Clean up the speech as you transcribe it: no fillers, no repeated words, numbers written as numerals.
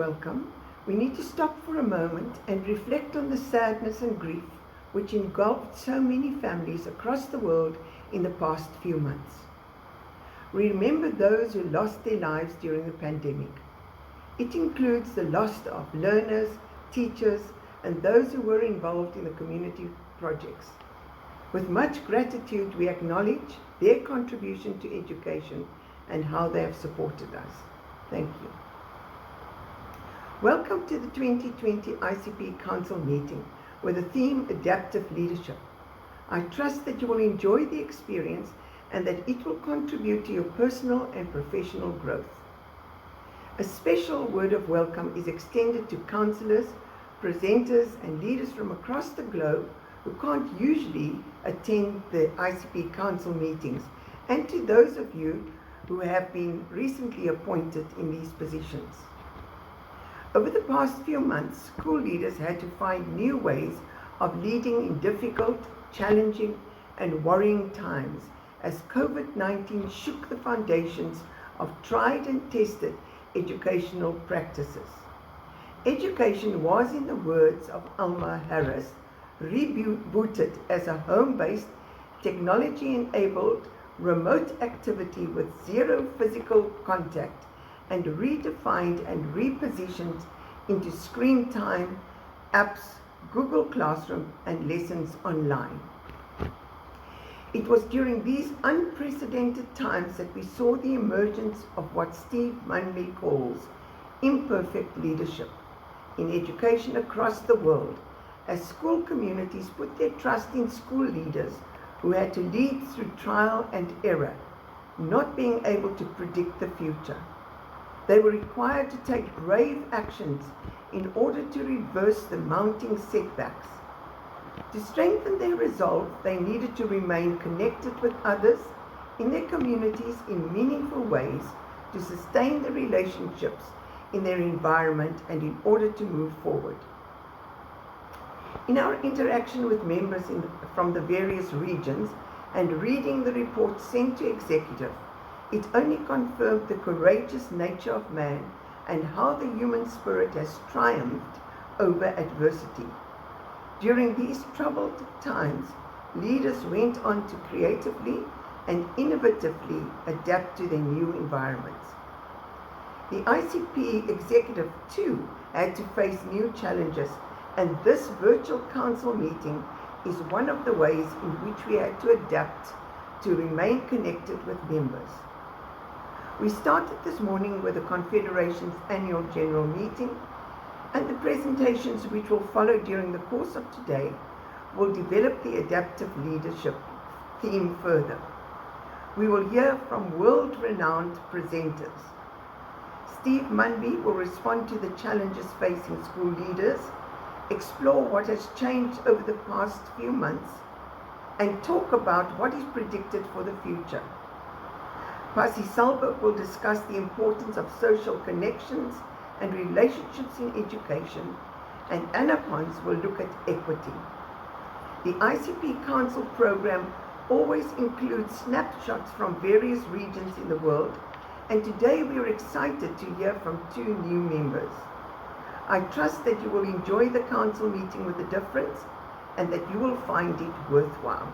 welcome, we need to stop for a moment and reflect on the sadness and grief which engulfed so many families across the world in the past few months. We remember those who lost their lives during the pandemic. It includes the loss of learners, teachers, and those who were involved in the community projects. With much gratitude, we acknowledge their contribution to education and how they have supported us. Thank you. Welcome to the 2020 ICP Council meeting with the theme Adaptive Leadership. I trust that you will enjoy the experience and that it will contribute to your personal and professional growth. A special word of welcome is extended to councillors, presenters and leaders from across the globe who can't usually attend the ICP Council meetings, and to those of you who have been recently appointed in these positions. Over the past few months, school leaders had to find new ways of leading in difficult, challenging and worrying times as COVID-19 shook the foundations of tried and tested educational practices. Education was, in the words of Alma Harris, rebooted as a home-based, technology-enabled remote activity with zero physical contact and redefined and repositioned into screen time, apps, Google Classroom and lessons online. It was during these unprecedented times that we saw the emergence of what Steve Munby calls imperfect leadership in education across the world, as school communities put their trust in school leaders who had to lead through trial and error, not being able to predict the future. They were required to take brave actions in order to reverse the mounting setbacks. To strengthen their resolve, they needed to remain connected with others in their communities in meaningful ways to sustain the relationships in their environment and in order to move forward. In our interaction with members from the various regions and reading the reports sent to executive, it only confirmed the courageous nature of man and how the human spirit has triumphed over adversity. During these troubled times, leaders went on to creatively and innovatively adapt to their new environments. The ICP executive too had to face new challenges, and this virtual council meeting is one of the ways in which we had to adapt to remain connected with members. We started this morning with the Confederation's annual general meeting, and the presentations which will follow during the course of today will develop the adaptive leadership theme further. We will hear from world-renowned presenters. Steve Munby will respond to the challenges facing school leaders, explore what has changed over the past few months, and talk about what is predicted for the future. Pasi Salberg will discuss the importance of social connections and relationships in education, and Anna Pons will look at equity. The ICP Council program always includes snapshots from various regions in the world, and today we are excited to hear from two new members. I trust that you will enjoy the council meeting with a difference and that you will find it worthwhile.